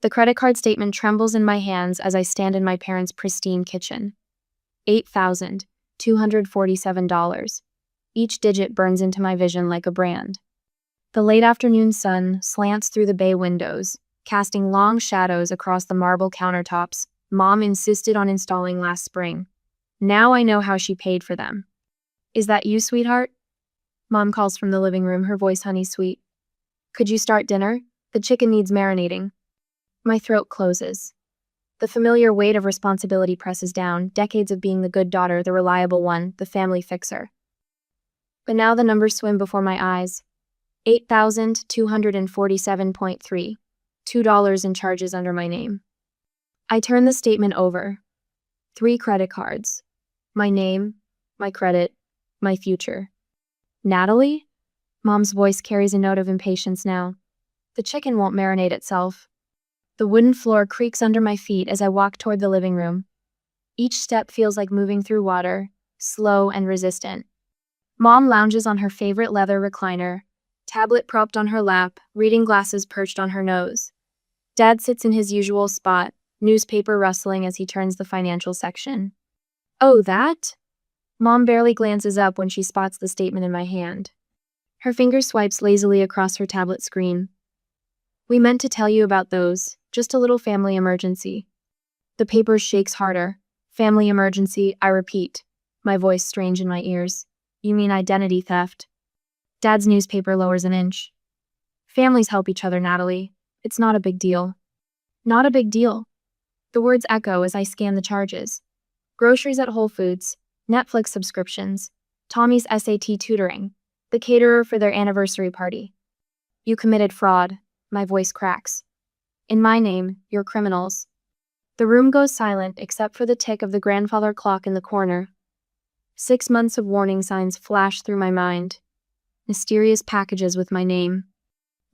The credit card statement trembles in my hands as I stand in my parents' pristine kitchen. $8,247. Each digit burns into my vision like a brand. The late afternoon sun slants through the bay windows, casting long shadows across the marble countertops Mom insisted on installing last spring. Now I know how she paid for them. "Is that you, sweetheart?" Mom calls from the living room, her voice honey-sweet. "Could you start dinner? The chicken needs marinating." My throat closes. The familiar weight of responsibility presses down, decades of being the good daughter, the reliable one, the family fixer. But now the numbers swim before my eyes. 8,247.3. $2 in charges under my name. I turn the statement over. 3 credit cards. My name, my credit, my future. "Natalie?" Mom's voice carries a note of impatience now. The chicken won't marinate itself. The wooden floor creaks under my feet as I walk toward the living room. Each step feels like moving through water, slow and resistant. Mom lounges on her favorite leather recliner, tablet propped on her lap, reading glasses perched on her nose. Dad sits in his usual spot, newspaper rustling as he turns the financial section. "Oh, that?" Mom barely glances up when she spots the statement in my hand. Her finger swipes lazily across her tablet screen. "We meant to tell you about those, just a little family emergency." The paper shakes harder. "Family emergency," I repeat, my voice strange in my ears. "You mean identity theft?" Dad's newspaper lowers an inch. "Families help each other, Natalie. It's not a big deal." "Not a big deal." The words echo as I scan the charges. Groceries at Whole Foods, Netflix subscriptions, Tommy's SAT tutoring, the caterer for their anniversary party. "You committed fraud." My voice cracks. "In my name, you're criminals." The room goes silent except for the tick of the grandfather clock in the corner. 6 months of warning signs flash through my mind. Mysterious packages with my name.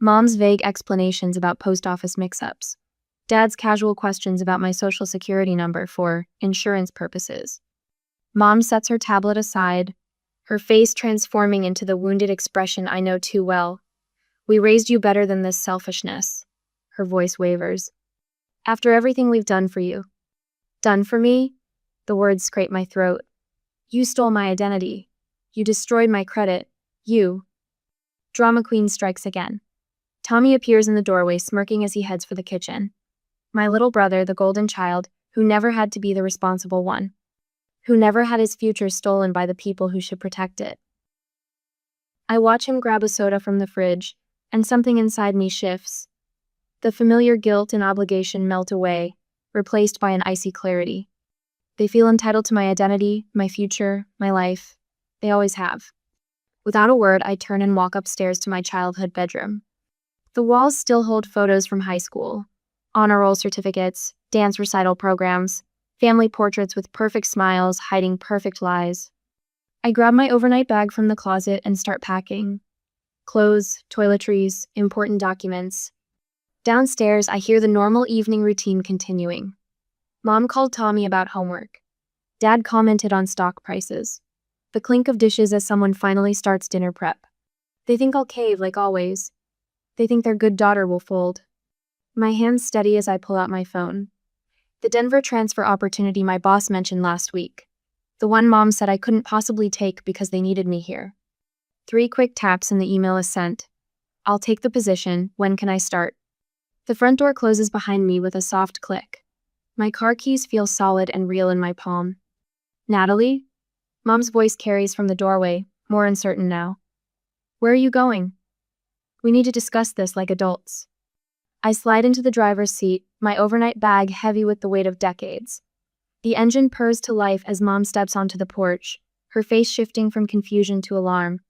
Mom's vague explanations about post office mix-ups. Dad's casual questions about my social security number for insurance purposes. Mom sets her tablet aside, her face transforming into the wounded expression I know too well. "We raised you better than this selfishness." Her voice wavers. "After everything we've done for you." "Done for me?" The words scrape my throat. "You stole my identity. You destroyed my credit. You." Drama queen strikes again. Tommy appears in the doorway, smirking as he heads for the kitchen. My little brother, the golden child, who never had to be the responsible one. Who never had his future stolen by the people who should protect it. I watch him grab a soda from the fridge, and something inside me shifts. The familiar guilt and obligation melt away, replaced by an icy clarity. They feel entitled to my identity, my future, my life. They always have. Without a word, I turn and walk upstairs to my childhood bedroom. The walls still hold photos from high school. Honor roll certificates, dance recital programs, family portraits with perfect smiles hiding perfect lies. I grab my overnight bag from the closet and start packing. Clothes, toiletries, important documents. Downstairs, I hear the normal evening routine continuing. Mom called Tommy about homework. Dad commented on stock prices. The clink of dishes as someone finally starts dinner prep. They think I'll cave like always. They think their good daughter will fold. My hands steady as I pull out my phone. The Denver transfer opportunity my boss mentioned last week. The one Mom said I couldn't possibly take because they needed me here. 3 quick taps and the email is sent. "I'll take the position. When can I start?" The front door closes behind me with a soft click. My car keys feel solid and real in my palm. "Natalie?" Mom's voice carries from the doorway, more uncertain now. "Where are you going?" "We need to discuss this like adults." I slide into the driver's seat, my overnight bag heavy with the weight of decades. The engine purrs to life as Mom steps onto the porch, her face shifting from confusion to alarm.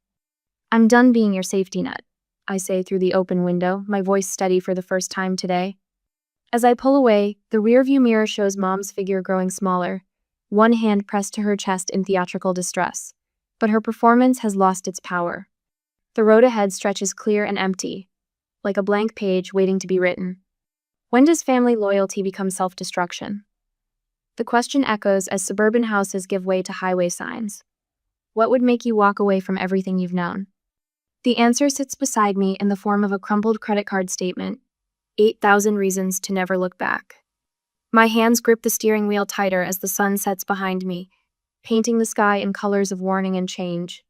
"I'm done being your safety net," I say through the open window, my voice steady for the first time today. As I pull away, the rearview mirror shows Mom's figure growing smaller, one hand pressed to her chest in theatrical distress. But her performance has lost its power. The road ahead stretches clear and empty, like a blank page waiting to be written. When does family loyalty become self-destruction? The question echoes as suburban houses give way to highway signs. What would make you walk away from everything you've known? The answer sits beside me in the form of a crumpled credit card statement. 8,000 reasons to never look back. My hands grip the steering wheel tighter as the sun sets behind me, painting the sky in colors of warning and change.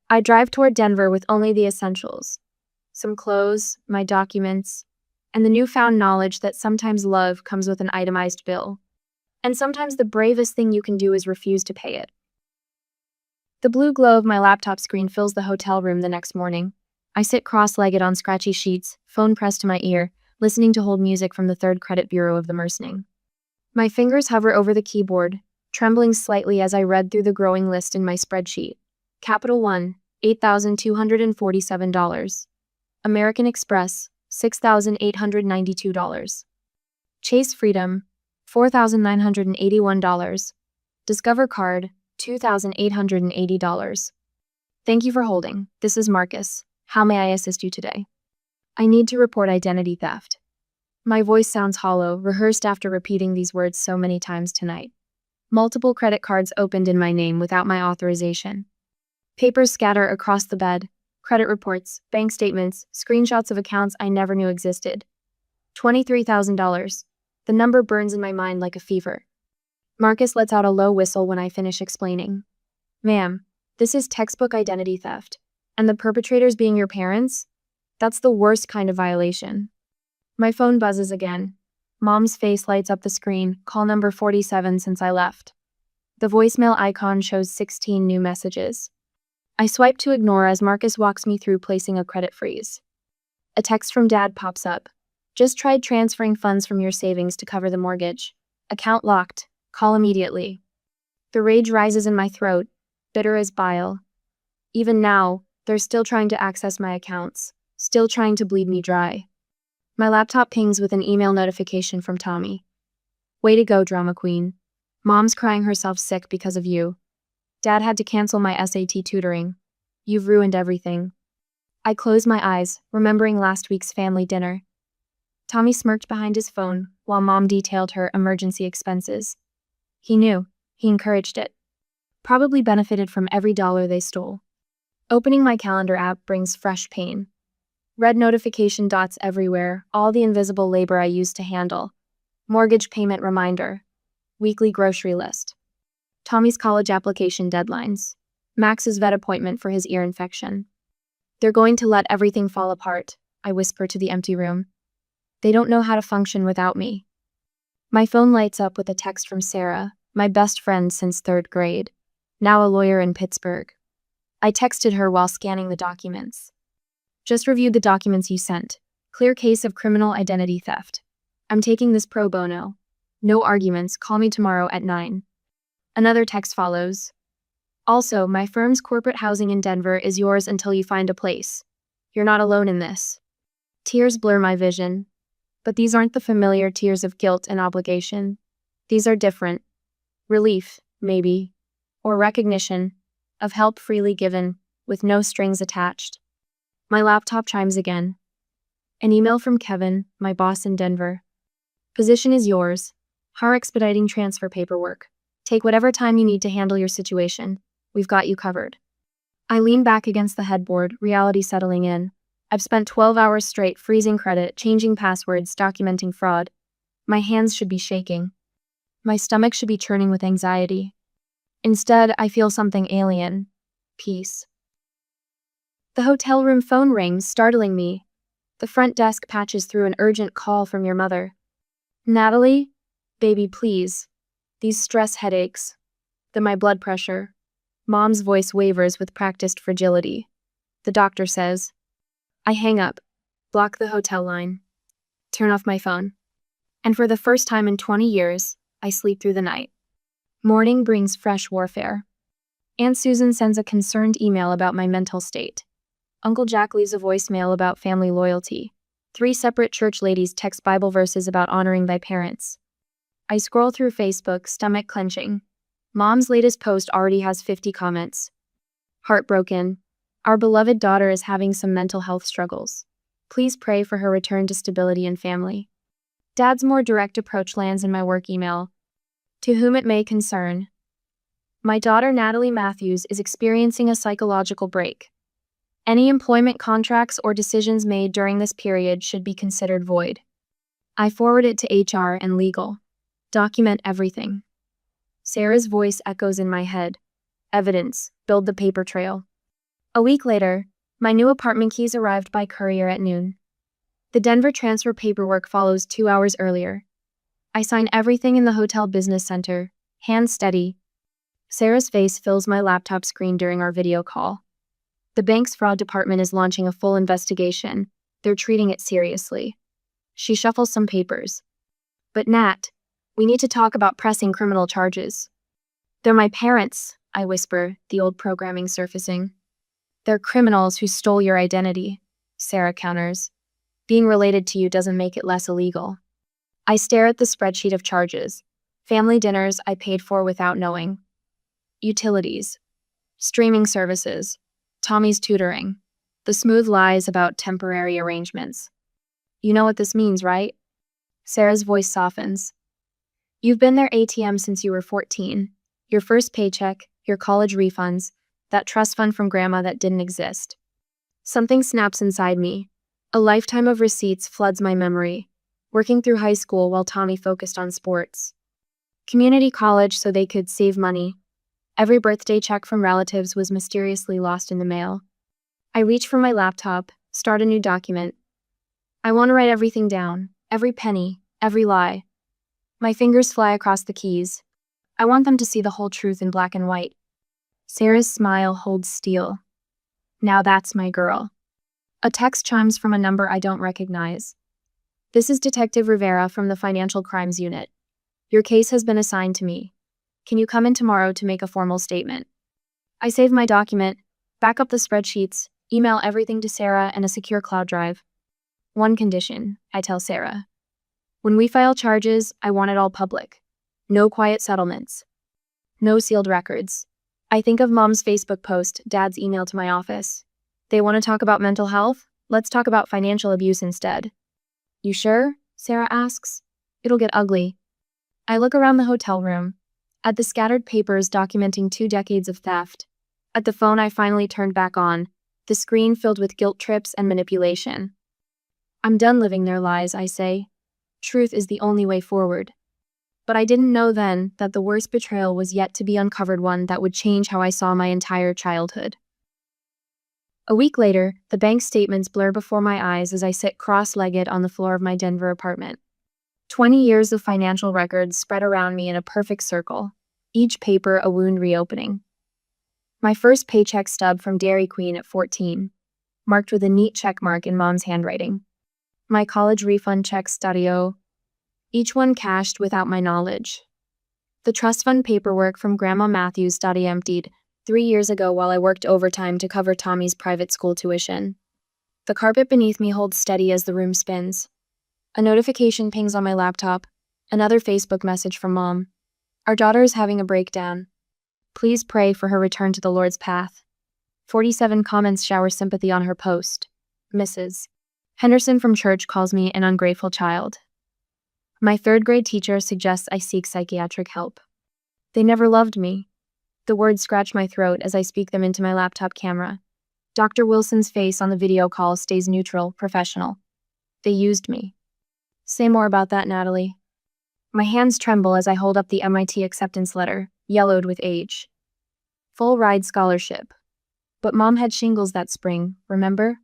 I drive toward Denver with only the essentials: some clothes, my documents, and the newfound knowledge that sometimes love comes with an itemized bill. And sometimes the bravest thing you can do is refuse to pay it. The blue glow of my laptop screen fills the hotel room the next morning. I sit cross-legged on scratchy sheets, phone pressed to my ear, listening to hold music from the third credit bureau of the Mersning. My fingers hover over the keyboard, trembling slightly as I read through the growing list in my spreadsheet. Capital One, $8,247. American Express, $6,892. Chase Freedom, $4,981. Discover Card, $2,880. Thank you for holding. This is Marcus. How may I assist you today? I need to report identity theft. My voice sounds hollow, rehearsed after repeating these words so many times tonight. Multiple credit cards opened in my name without my authorization. Papers scatter across the bed. Credit reports, bank statements, screenshots of accounts I never knew existed. $23,000. The number burns in my mind like a fever. Marcus lets out a low whistle when I finish explaining. Ma'am, this is textbook identity theft. And the perpetrators being your parents? That's the worst kind of violation. My phone buzzes again. Mom's face lights up the screen, call number 47 since I left. The voicemail icon shows 16 new messages. I swipe to ignore as Marcus walks me through placing a credit freeze. A text from Dad pops up. Just tried transferring funds from your savings to cover the mortgage. Account locked. Call immediately. The rage rises in my throat, bitter as bile. Even now, they're still trying to access my accounts, still trying to bleed me dry. My laptop pings with an email notification from Tommy. Way to go, drama queen. Mom's crying herself sick because of you. Dad had to cancel my SAT tutoring. You've ruined everything. I close my eyes, remembering last week's family dinner. Tommy smirked behind his phone while Mom detailed her emergency expenses. He knew. He encouraged it. Probably benefited from every dollar they stole. Opening my calendar app brings fresh pain. Red notification dots everywhere, all the invisible labor I used to handle. Mortgage payment reminder. Weekly grocery list. Tommy's college application deadlines. Max's vet appointment for his ear infection. They're going to let everything fall apart, I whisper to the empty room. They don't know how to function without me. My phone lights up with a text from Sarah, my best friend since third grade, now a lawyer in Pittsburgh. I texted her while scanning the documents. Just reviewed the documents you sent. Clear case of criminal identity theft. I'm taking this pro bono. No arguments, call me tomorrow at 9. Another text follows. Also, my firm's corporate housing in Denver is yours until you find a place. You're not alone in this. Tears blur my vision. But these aren't the familiar tears of guilt and obligation. These are different. Relief, maybe. Or recognition. Of help freely given, with no strings attached. My laptop chimes again. An email from Kevin, my boss in Denver. Position is yours. Har expediting transfer paperwork. Take whatever time you need to handle your situation. We've got you covered. I lean back against the headboard, reality settling in. I've spent 12 hours straight freezing credit, changing passwords, documenting fraud. My hands should be shaking. My stomach should be churning with anxiety. Instead, I feel something alien. Peace. The hotel room phone rings, startling me. The front desk patches through an urgent call from your mother. Natalie? Baby, please. These stress headaches. Then my blood pressure. Mom's voice wavers with practiced fragility. The doctor says. I hang up, block the hotel line, turn off my phone. And for the first time in 20 years, I sleep through the night. Morning brings fresh warfare. Aunt Susan sends a concerned email about my mental state. Uncle Jack leaves a voicemail about family loyalty. 3 separate church ladies text Bible verses about honoring thy parents. I scroll through Facebook, stomach clenching. Mom's latest post already has 50 comments. Heartbroken. Our beloved daughter is having some mental health struggles. Please pray for her return to stability and family. Dad's more direct approach lands in my work email. To whom it may concern. My daughter Natalie Matthews is experiencing a psychological break. Any employment contracts or decisions made during this period should be considered void. I forward it to HR and legal. Document everything. Sarah's voice echoes in my head. Evidence. Build the paper trail. A week later, my new apartment keys arrived by courier at noon. The Denver transfer paperwork follows 2 hours earlier. I sign everything in the hotel business center, hands steady. Sarah's face fills my laptop screen during our video call. The bank's fraud department is launching a full investigation. They're treating it seriously. She shuffles some papers. But Nat, we need to talk about pressing criminal charges. They're my parents, I whisper, the old programming surfacing. They're criminals who stole your identity, Sarah counters. Being related to you doesn't make it less illegal. I stare at the spreadsheet of charges. Family dinners I paid for without knowing. Utilities. Streaming services. Tommy's tutoring. The smooth lies about temporary arrangements. You know what this means, right? Sarah's voice softens. You've been their ATM since you were 14. Your first paycheck, your college refunds, that trust fund from grandma that didn't exist. Something snaps inside me. A lifetime of receipts floods my memory. Working through high school while Tommy focused on sports. Community college so they could save money. Every birthday check from relatives was mysteriously lost in the mail. I reach for my laptop, start a new document. I want to write everything down, every penny, every lie. My fingers fly across the keys. I want them to see the whole truth in black and white. Sarah's smile holds steel. Now that's my girl. A text chimes from a number I don't recognize. This is Detective Rivera from the Financial Crimes Unit. Your case has been assigned to me. Can you come in tomorrow to make a formal statement? I save my document, back up the spreadsheets, email everything to Sarah and a secure cloud drive. One condition, I tell Sarah. When we file charges, I want it all public. No quiet settlements. No sealed records. I think of Mom's Facebook post, Dad's email to my office. They want to talk about mental health? Let's talk about financial abuse instead. You sure? Sarah asks. It'll get ugly. I look around the hotel room. At the scattered papers documenting 2 decades of theft. At the phone I finally turned back on, the screen filled with guilt trips and manipulation. I'm done living their lies, I say. Truth is the only way forward. But I didn't know then that the worst betrayal was yet to be uncovered, one that would change how I saw my entire childhood. A week later, the bank statements blur before my eyes as I sit cross-legged on the floor of my Denver apartment. 20 years of financial records spread around me in a perfect circle, each paper a wound reopening. My first paycheck stub from Dairy Queen at 14, marked with a neat checkmark in Mom's handwriting. My college refund check studio, each one cashed without my knowledge. The trust fund paperwork from Grandma Matthews study emptied 3 years ago while I worked overtime to cover Tommy's private school tuition. The carpet beneath me holds steady as the room spins. A notification pings on my laptop. Another Facebook message from Mom. Our daughter is having a breakdown. Please pray for her return to the Lord's path. 47 comments shower sympathy on her post. Mrs. Henderson from church calls me an ungrateful child. My 3rd grade teacher suggests I seek psychiatric help. They never loved me. The words scratch my throat as I speak them into my laptop camera. Dr. Wilson's face on the video call stays neutral, professional. They used me. Say more about that, Natalie. My hands tremble as I hold up the MIT acceptance letter, yellowed with age. Full ride scholarship. But Mom had shingles that spring, remember?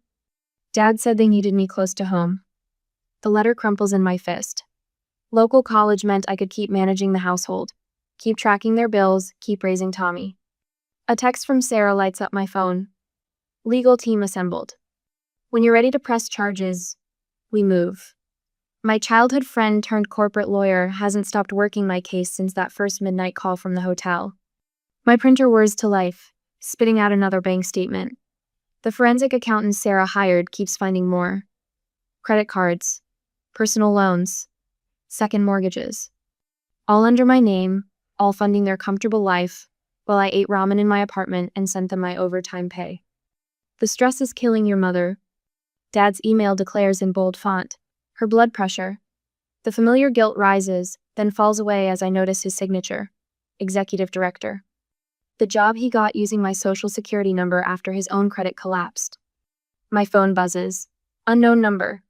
Dad said they needed me close to home. The letter crumples in my fist. Local college meant I could keep managing the household, keep tracking their bills, keep raising Tommy. A text from Sarah lights up my phone. Legal team assembled. When you're ready to press charges, we move. My childhood friend turned corporate lawyer hasn't stopped working my case since that first midnight call from the hotel. My printer whirs to life, spitting out another bank statement. The forensic accountant Sarah hired keeps finding more. Credit cards, personal loans, second mortgages. All under my name, all funding their comfortable life, while I ate ramen in my apartment and sent them my overtime pay. The stress is killing your mother. Dad's email declares in bold font. Her blood pressure. The familiar guilt rises, then falls away as I notice his signature. Executive Director. The job he got using my social security number after his own credit collapsed. My phone buzzes. Unknown number.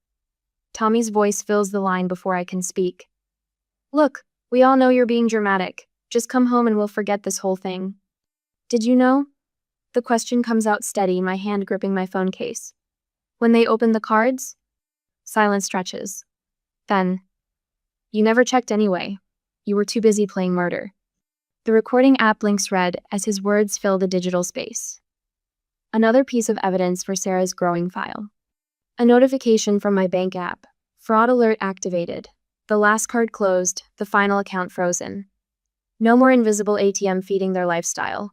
Tommy's voice fills the line before I can speak. Look, we all know you're being dramatic. Just come home and we'll forget this whole thing. Did you know? The question comes out steady, my hand gripping my phone case. When they open the cards? Silence stretches. Then, you never checked anyway. You were too busy playing murder. The recording app blinks red as his words fill the digital space. Another piece of evidence for Sarah's growing file. A notification from my bank app. Fraud alert activated. The last card closed, the final account frozen. No more invisible ATM feeding their lifestyle.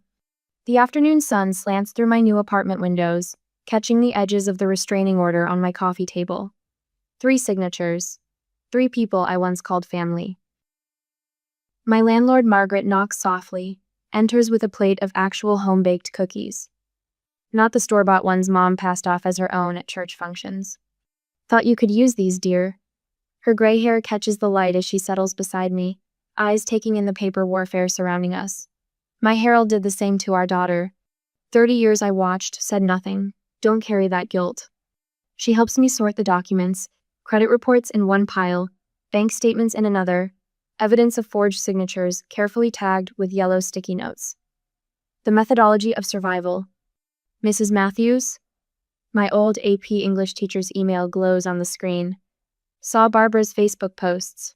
The afternoon sun slants through my new apartment windows, catching the edges of the restraining order on my coffee table. 3 signatures. 3 people I once called family. My landlord Margaret knocks softly, enters with a plate of actual home-baked cookies. Not the store-bought ones Mom passed off as her own at church functions. Thought you could use these, dear. Her gray hair catches the light as she settles beside me, eyes taking in the paper warfare surrounding us. My herald did the same to our daughter. 30 years I watched, said nothing. Don't carry that guilt. She helps me sort the documents, credit reports in one pile, bank statements in another, evidence of forged signatures carefully tagged with yellow sticky notes. The methodology of survival. Mrs. Matthews? My old AP English teacher's email glows on the screen. Saw Barbara's Facebook posts.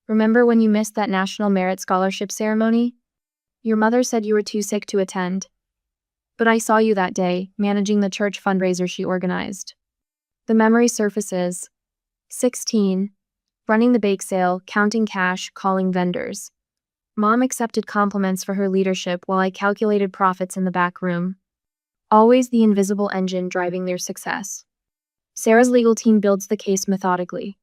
Remember when you missed that National Merit Scholarship ceremony? Your mother said you were too sick to attend. But I saw you that day, managing the church fundraiser she organized. The memory surfaces. 16. Running the bake sale, counting cash, calling vendors. Mom accepted compliments for her leadership while I calculated profits in the back room. Always the invisible engine driving their success. Sarah's legal team builds the case methodically.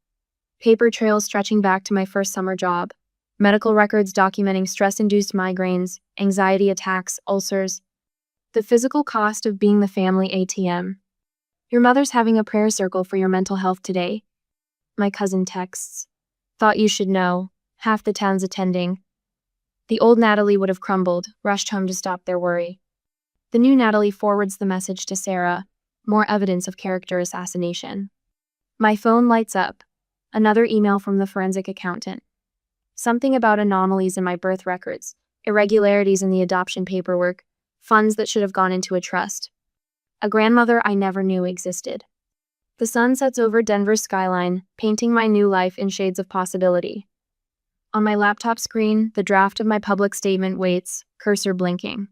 Paper trails stretching back to my first summer job. Medical records documenting stress-induced migraines, anxiety attacks, ulcers. The physical cost of being the family ATM. Your mother's having a prayer circle for your mental health today. My cousin texts. Thought you should know. Half the town's attending. The old Natalie would have crumbled, rushed home to stop their worry. The new Natalie forwards the message to Sarah. More evidence of character assassination. My phone lights up. Another email from the forensic accountant. Something about anomalies in my birth records, irregularities in the adoption paperwork, funds that should have gone into a trust. A grandmother I never knew existed. The sun sets over Denver's skyline, painting my new life in shades of possibility. On my laptop screen, the draft of my public statement waits, cursor blinking.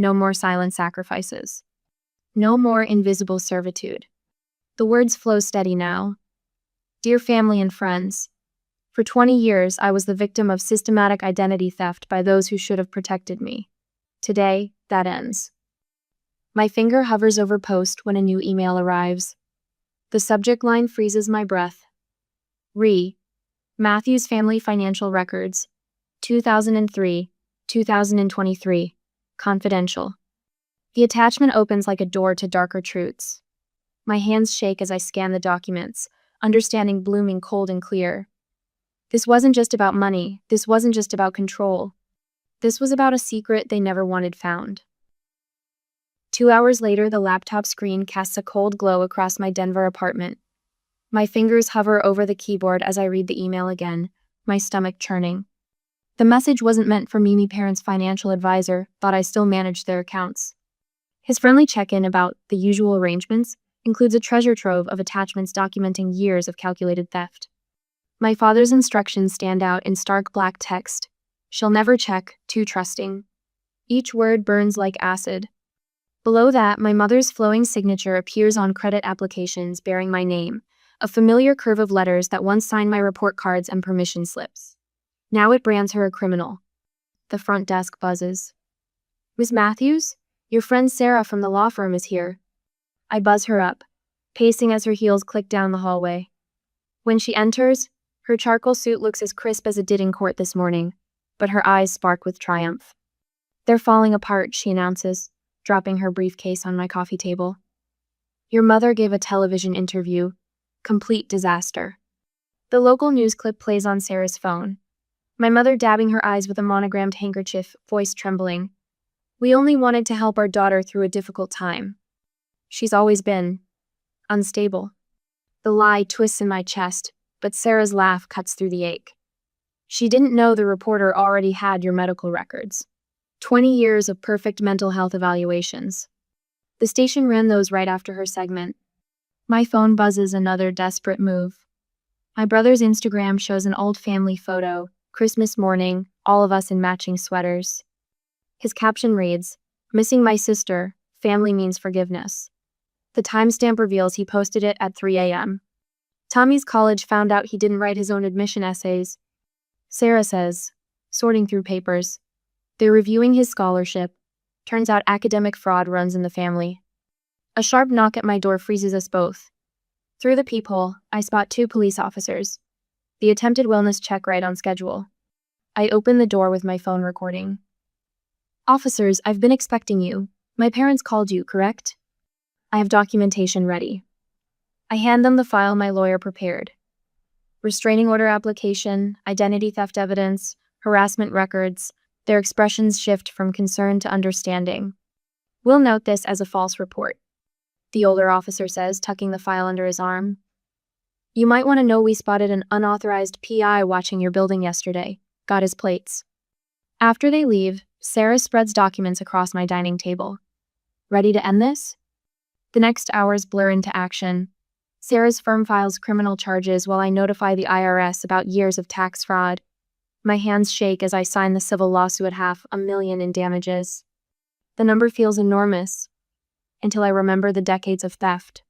No more silent sacrifices. No more invisible servitude. The words flow steady now. Dear family and friends, for 20 years I was the victim of systematic identity theft by those who should have protected me. Today, that ends. My finger hovers over post when a new email arrives. The subject line freezes my breath. Matthews Family Financial Records, 2003, 2023, confidential. The attachment opens like a door to darker truths. My hands shake as I scan the documents, understanding blooming cold and clear. This wasn't just about money. This wasn't just about control. This was about a secret they never wanted found. 2 hours later, the laptop screen casts a cold glow across my Denver apartment. My fingers hover over the keyboard as I read the email again, my stomach churning. The message wasn't meant for Mimi Parent's financial advisor, but I still managed their accounts. His friendly check-in about the usual arrangements includes a treasure trove of attachments documenting years of calculated theft. My father's instructions stand out in stark black text. She'll never check, too trusting. Each word burns like acid. Below that, my mother's flowing signature appears on credit applications bearing my name, a familiar curve of letters that once signed my report cards and permission slips. Now it brands her a criminal. The front desk buzzes. Ms. Matthews? Your friend Sarah from the law firm is here. I buzz her up, pacing as her heels click down the hallway. When she enters, her charcoal suit looks as crisp as it did in court this morning, but her eyes spark with triumph. They're falling apart, she announces, dropping her briefcase on my coffee table. Your mother gave a television interview. Complete disaster. The local news clip plays on Sarah's phone. My mother dabbing her eyes with a monogrammed handkerchief, voice trembling. We only wanted to help our daughter through a difficult time. She's always been unstable. The lie twists in my chest, but Sarah's laugh cuts through the ache. She didn't know the reporter already had your medical records. 20 years of perfect mental health evaluations. The station ran those right after her segment. My phone buzzes, another desperate move. My brother's Instagram shows an old family photo, Christmas morning, all of us in matching sweaters. His caption reads, "Missing my sister, family means forgiveness." The timestamp reveals he posted it at 3 a.m. Tommy's college found out he didn't write his own admission essays. Sarah says, sorting through papers. They're reviewing his scholarship. Turns out academic fraud runs in the family. A sharp knock at my door freezes us both. Through the peephole, I spot 2 police officers. The attempted wellness check right on schedule. I open the door with my phone recording. "Officers, I've been expecting you. My parents called you, correct?" I have documentation ready. I hand them the file my lawyer prepared. Restraining order application, identity theft evidence, harassment records. Their expressions shift from concern to understanding. "We'll note this as a false report," the older officer says, tucking the file under his arm. "You might want to know we spotted an unauthorized PI watching your building yesterday. Got his plates." After they leave, Sarah spreads documents across my dining table. Ready to end this? The next hours blur into action. Sarah's firm files criminal charges while I notify the IRS about years of tax fraud. My hands shake as I sign the civil lawsuit at $500,000 in damages. The number feels enormous, until I remember the decades of theft.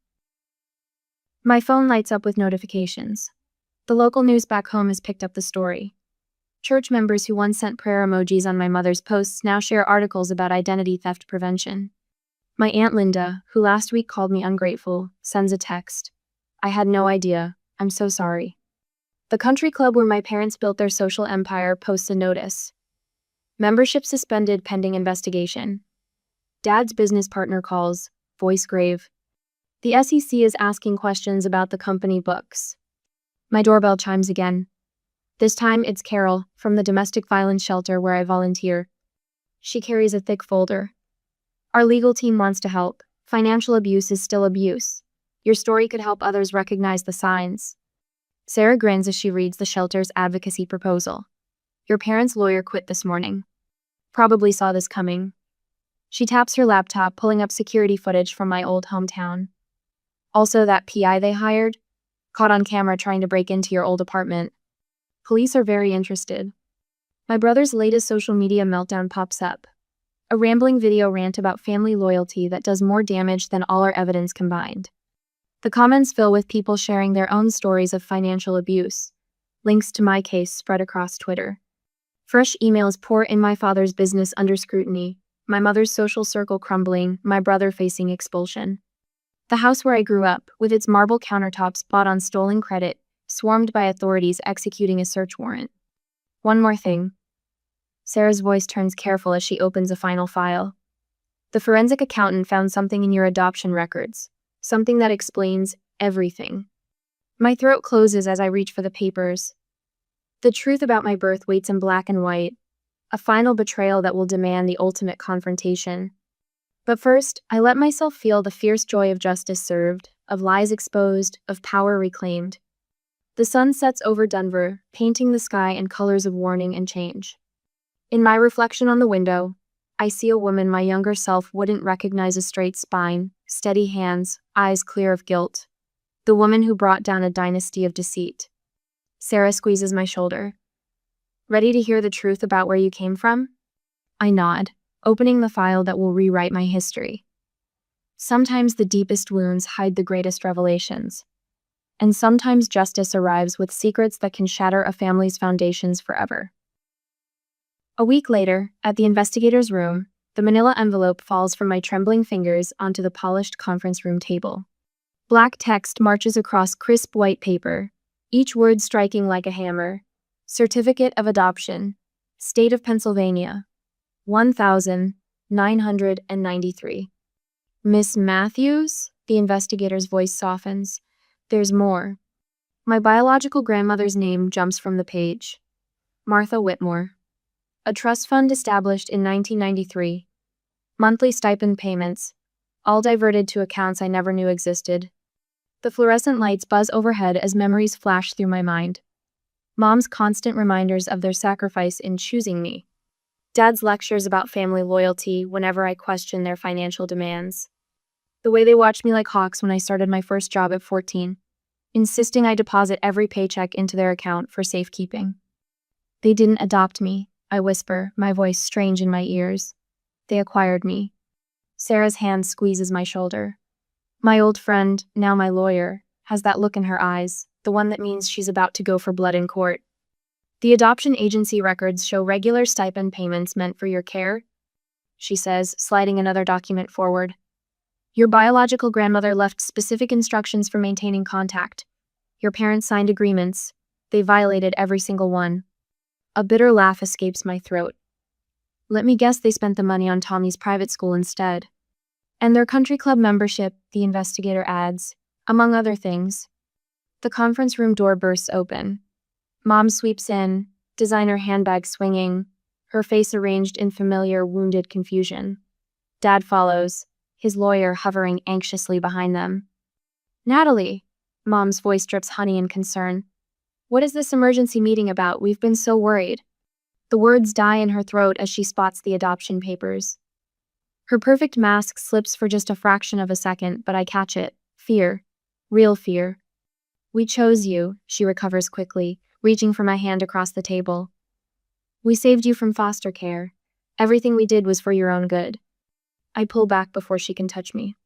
My phone lights up with notifications. The local news back home has picked up the story. Church members who once sent prayer emojis on my mother's posts now share articles about identity theft prevention. My Aunt Linda, who last week called me ungrateful, sends a text. "I had no idea. I'm so sorry." The country club where my parents built their social empire posts a notice. "Membership suspended pending investigation." Dad's business partner calls, voice grave. The SEC is asking questions about the company books. My doorbell chimes again. This time it's Carol, from the domestic violence shelter where I volunteer. She carries a thick folder. "Our legal team wants to help. Financial abuse is still abuse. Your story could help others recognize the signs." Sarah grins as she reads the shelter's advocacy proposal. "Your parents' lawyer quit this morning. Probably saw this coming." She taps her laptop, pulling up security footage from my old hometown. "Also, that PI they hired? Caught on camera trying to break into your old apartment. Police are very interested." My brother's latest social media meltdown pops up. A rambling video rant about family loyalty that does more damage than all our evidence combined. The comments fill with people sharing their own stories of financial abuse. Links to my case spread across Twitter. Fresh emails pour in, my father's business under scrutiny, my mother's social circle crumbling, my brother facing expulsion. The house where I grew up, with its marble countertops bought on stolen credit, swarmed by authorities executing a search warrant. One more thing. Sarah's voice turns careful as she opens a final file. "The forensic accountant found something in your adoption records. Something that explains everything." My throat closes as I reach for the papers. The truth about my birth waits in black and white. A final betrayal that will demand the ultimate confrontation. But first, I let myself feel the fierce joy of justice served, of lies exposed, of power reclaimed. The sun sets over Denver, painting the sky in colors of warning and change. In my reflection on the window, I see a woman my younger self wouldn't recognize: a straight spine, steady hands, eyes clear of guilt. The woman who brought down a dynasty of deceit. Sarah squeezes my shoulder. "Ready to hear the truth about where you came from?" I nod, opening the file that will rewrite my history. Sometimes the deepest wounds hide the greatest revelations. And sometimes justice arrives with secrets that can shatter a family's foundations forever. A week later, at the investigator's room, the manila envelope falls from my trembling fingers onto the polished conference room table. Black text marches across crisp white paper, each word striking like a hammer. Certificate of Adoption, State of Pennsylvania, 1993. "Miss Matthews?" The investigator's voice softens. "There's more." My biological grandmother's name jumps from the page. Martha Whitmore. A trust fund established in 1993. Monthly stipend payments, all diverted to accounts I never knew existed. The fluorescent lights buzz overhead as memories flash through my mind. Mom's constant reminders of their sacrifice in choosing me. Dad's lectures about family loyalty whenever I question their financial demands. The way they watched me like hawks when I started my first job at 14, insisting I deposit every paycheck into their account for safekeeping. They didn't adopt me, I whisper, my voice strange in my ears. They acquired me. Sarah's hand squeezes my shoulder. My old friend, now my lawyer, has that look in her eyes, the one that means she's about to go for blood in court. The adoption agency records show regular stipend payments meant for your care, she says, sliding another document forward. Your biological grandmother left specific instructions for maintaining contact. Your parents signed agreements. They violated every single one. A bitter laugh escapes my throat. Let me guess they spent the money on Tommy's private school instead. And their country club membership, the investigator adds, among other things. The conference room door bursts open. Mom sweeps in, designer handbag swinging, her face arranged in familiar, wounded confusion. Dad follows, his lawyer hovering anxiously behind them. Natalie, Mom's voice drips honey in concern. What is this emergency meeting about? We've been so worried. The words die in her throat as she spots the adoption papers. Her perfect mask slips for just a fraction of a second, but I catch it. Fear. Real fear. We chose you, she recovers quickly, reaching for my hand across the table. We saved you from foster care. Everything we did was for your own good. I pull back before she can touch me.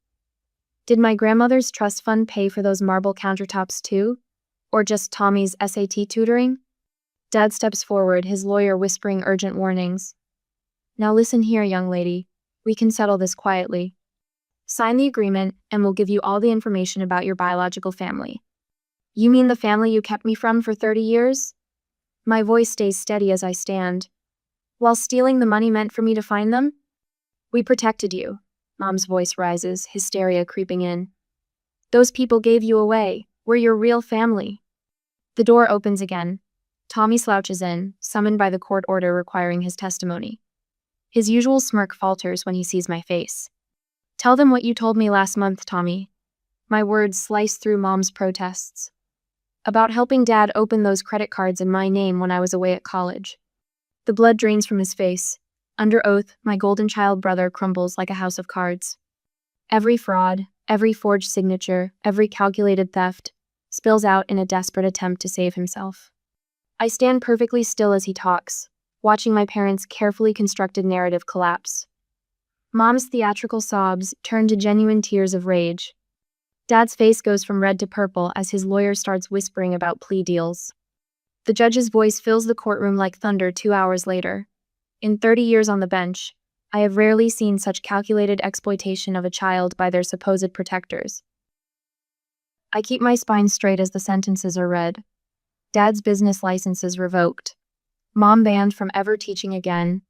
Did my grandmother's trust fund pay for those marble countertops too? Or just Tommy's SAT tutoring? Dad steps forward, his lawyer whispering urgent warnings. Now listen here, young lady. We can settle this quietly. Sign the agreement, and we'll give you all the information about your biological family. You mean the family you kept me from for 30 years? My voice stays steady as I stand. While stealing the money meant for me to find them? We protected you. Mom's voice rises, hysteria creeping in. Those people gave you away. We're your real family. The door opens again. Tommy slouches in, summoned by the court order requiring his testimony. His usual smirk falters when he sees my face. Tell them what you told me last month, Tommy. My words slice through Mom's protests. About helping Dad open those credit cards in my name when I was away at college. The blood drains from his face. Under oath, my golden child brother crumbles like a house of cards. Every fraud, every forged signature, every calculated theft spills out in a desperate attempt to save himself. I stand perfectly still as he talks, watching my parents' carefully constructed narrative collapse. Mom's theatrical sobs turn to genuine tears of rage. Dad's face goes from red to purple as his lawyer starts whispering about plea deals. The judge's voice fills the courtroom like thunder 2 hours later. In 30 years on the bench, I have rarely seen such calculated exploitation of a child by their supposed protectors. I keep my spine straight as the sentences are read. Dad's business license is revoked. Mom banned from ever teaching again.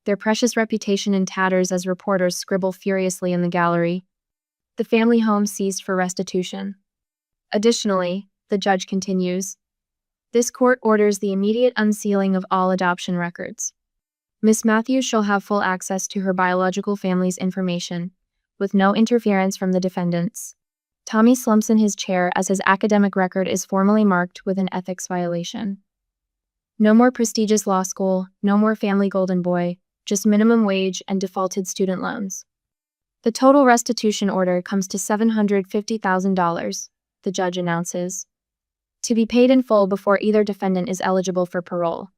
Their precious reputation in tatters as reporters scribble furiously in the gallery. The family home seized for restitution. Additionally, the judge continues, this court orders the immediate unsealing of all adoption records. Miss Matthews shall have full access to her biological family's information, with no interference from the defendants. Tommy slumps in his chair as his academic record is formally marked with an ethics violation. No more prestigious law school, no more family golden boy, just minimum wage and defaulted student loans. The total restitution order comes to $750,000, the judge announces, to be paid in full before either defendant is eligible for parole.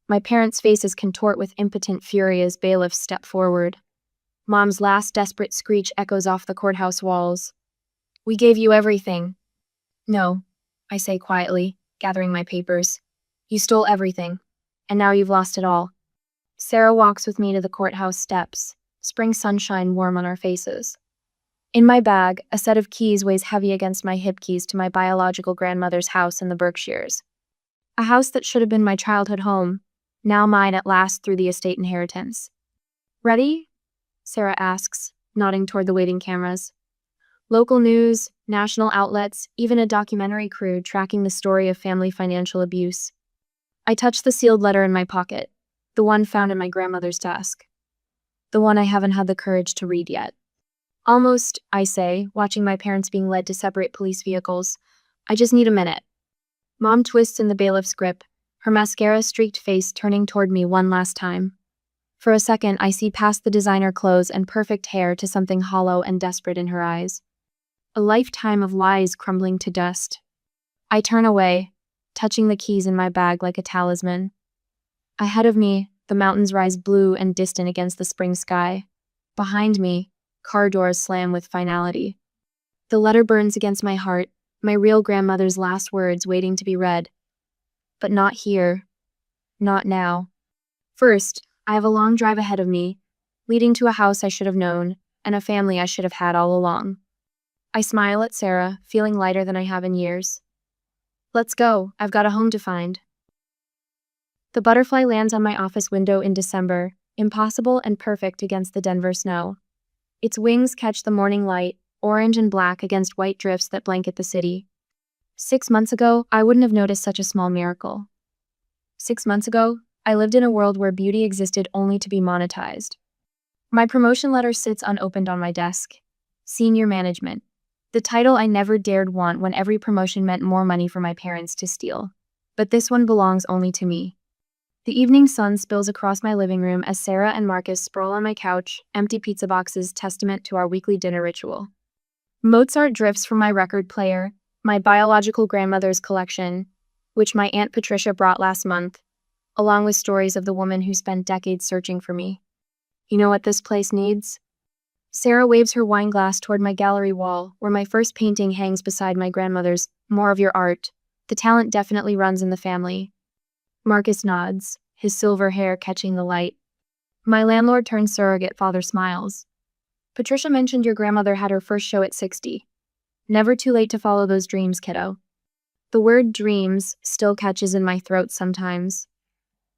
My parents' faces contort with impotent fury as bailiffs step forward. Mom's last desperate screech echoes off the courthouse walls. We gave you everything. No, I say quietly, gathering my papers. You stole everything, and now you've lost it all. Sarah walks with me to the courthouse steps, spring sunshine warm on our faces. In my bag, a set of keys weighs heavy against my hip keys to my biological grandmother's house in the Berkshires. A house that should have been my childhood home, now mine at last through the estate inheritance. Ready? Sarah asks, nodding toward the waiting cameras. Local news, national outlets, even a documentary crew tracking the story of family financial abuse. I touch the sealed letter in my pocket, the one found in my grandmother's desk. The one I haven't had the courage to read yet. Almost, I say, watching my parents being led to separate police vehicles. I just need a minute. Mom twists in the bailiff's grip, her mascara-streaked face turning toward me one last time. For a second, I see past the designer clothes and perfect hair to something hollow and desperate in her eyes. A lifetime of lies crumbling to dust. I turn away, touching the keys in my bag like a talisman. Ahead of me, the mountains rise blue and distant against the spring sky. Behind me, car doors slam with finality. The letter burns against my heart, my real grandmother's last words waiting to be read. But not here. Not now. First, I have a long drive ahead of me, leading to a house I should have known, and a family I should have had all along. I smile at Sarah, feeling lighter than I have in years. Let's go, I've got a home to find. The butterfly lands on my office window in December, impossible and perfect against the Denver snow. Its wings catch the morning light, orange and black against white drifts that blanket the city. 6 months ago, I wouldn't have noticed such a small miracle. 6 months ago, I lived in a world where beauty existed only to be monetized. My promotion letter sits unopened on my desk. Senior management. The title I never dared want when every promotion meant more money for my parents to steal. But this one belongs only to me. The evening sun spills across my living room as Sarah and Marcus sprawl on my couch, empty pizza boxes testament to our weekly dinner ritual. Mozart drifts from my record player, my biological grandmother's collection, which my Aunt Patricia brought last month, along with stories of the woman who spent decades searching for me. You know what this place needs? Sarah waves her wine glass toward my gallery wall, where my first painting hangs beside my grandmother's More of Your Art. The talent definitely runs in the family. Marcus nods, his silver hair catching the light. My landlord turned surrogate father smiles. Patricia mentioned your grandmother had her first show at 60. Never too late to follow those dreams, kiddo. The word dreams still catches in my throat sometimes.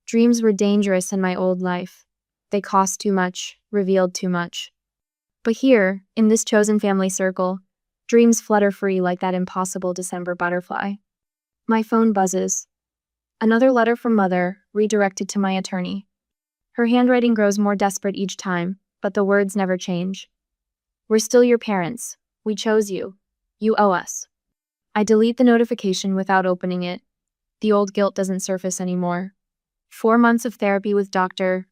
Dreams were dangerous in my old life. They cost too much, revealed too much. But here, in this chosen family circle, dreams flutter free like that impossible December butterfly. My phone buzzes. Another letter from Mother, redirected to my attorney. Her handwriting grows more desperate each time, but the words never change. We're still your parents. We chose you. You owe us. I delete the notification without opening it. The old guilt doesn't surface anymore. 4 months of therapy with Dr.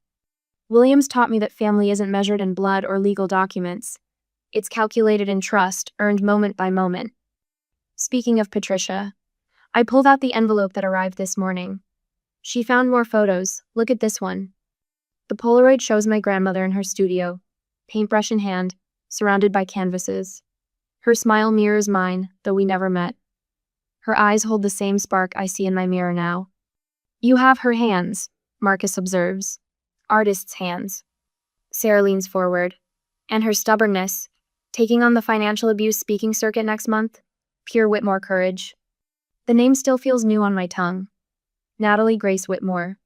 Williams taught me that family isn't measured in blood or legal documents. It's calculated in trust, earned moment by moment. Speaking of Patricia, I pulled out the envelope that arrived this morning. She found more photos. Look at this one. The Polaroid shows my grandmother in her studio, paintbrush in hand, surrounded by canvases. Her smile mirrors mine, though we never met. Her eyes hold the same spark I see in my mirror now. You have her hands, Marcus observes. Artist's hands. Sarah leans forward. And her stubbornness, taking on the financial abuse speaking circuit next month, pure Whitmore courage. The name still feels new on my tongue. Natalie Grace Whitmore.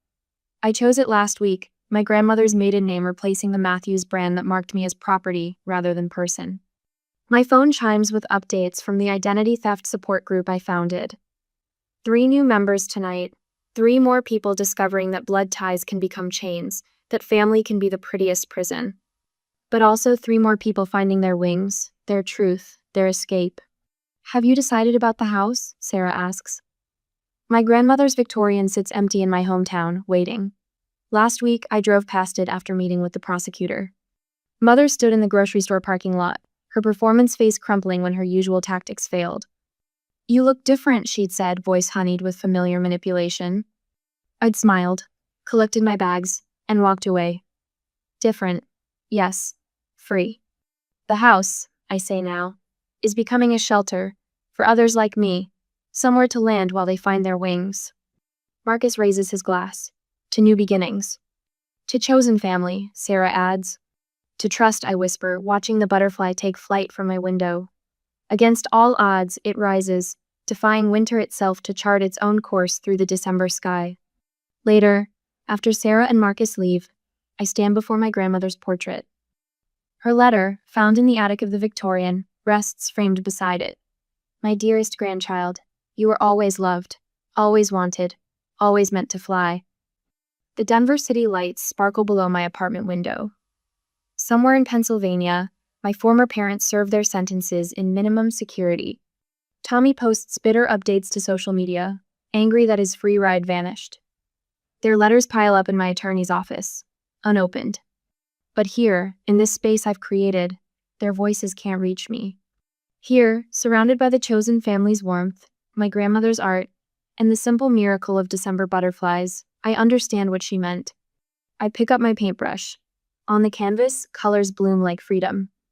I chose it last week, my grandmother's maiden name replacing the Matthews brand that marked me as property rather than person. My phone chimes with updates from the identity theft support group I founded. 3 new members tonight, 3 more people discovering that blood ties can become chains, that family can be the prettiest prison. But also 3 more people finding their wings, their truth, their escape. Have you decided about the house? Sarah asks. My grandmother's Victorian sits empty in my hometown, waiting. Last week, I drove past it after meeting with the prosecutor. Mother stood in the grocery store parking lot, her performance face crumpling when her usual tactics failed. You look different, she'd said, voice honeyed with familiar manipulation. I'd smiled, collected my bags, and walked away. Different. Yes. Free. The house, I say now, is becoming a shelter for others like me, somewhere to land while they find their wings. Marcus raises his glass. To new beginnings. To chosen family, Sarah adds. To trust, I whisper, watching the butterfly take flight from my window. Against all odds, it rises, defying winter itself to chart its own course through the December sky. Later, after Sarah and Marcus leave, I stand before my grandmother's portrait. Her letter, found in the attic of the Victorian, rests framed beside it. My dearest grandchild, you were always loved, always wanted, always meant to fly. The Denver city lights sparkle below my apartment window. Somewhere in Pennsylvania, My former parents serve their sentences in minimum security. Tommy posts bitter updates to social media, angry that his free ride vanished. Their letters pile up in my attorney's office, unopened. But here, in this space I've created, their voices can't reach me. Here, surrounded by the chosen family's warmth, my grandmother's art, and the simple miracle of December butterflies, I understand what she meant. I pick up my paintbrush. On the canvas, colors bloom like freedom.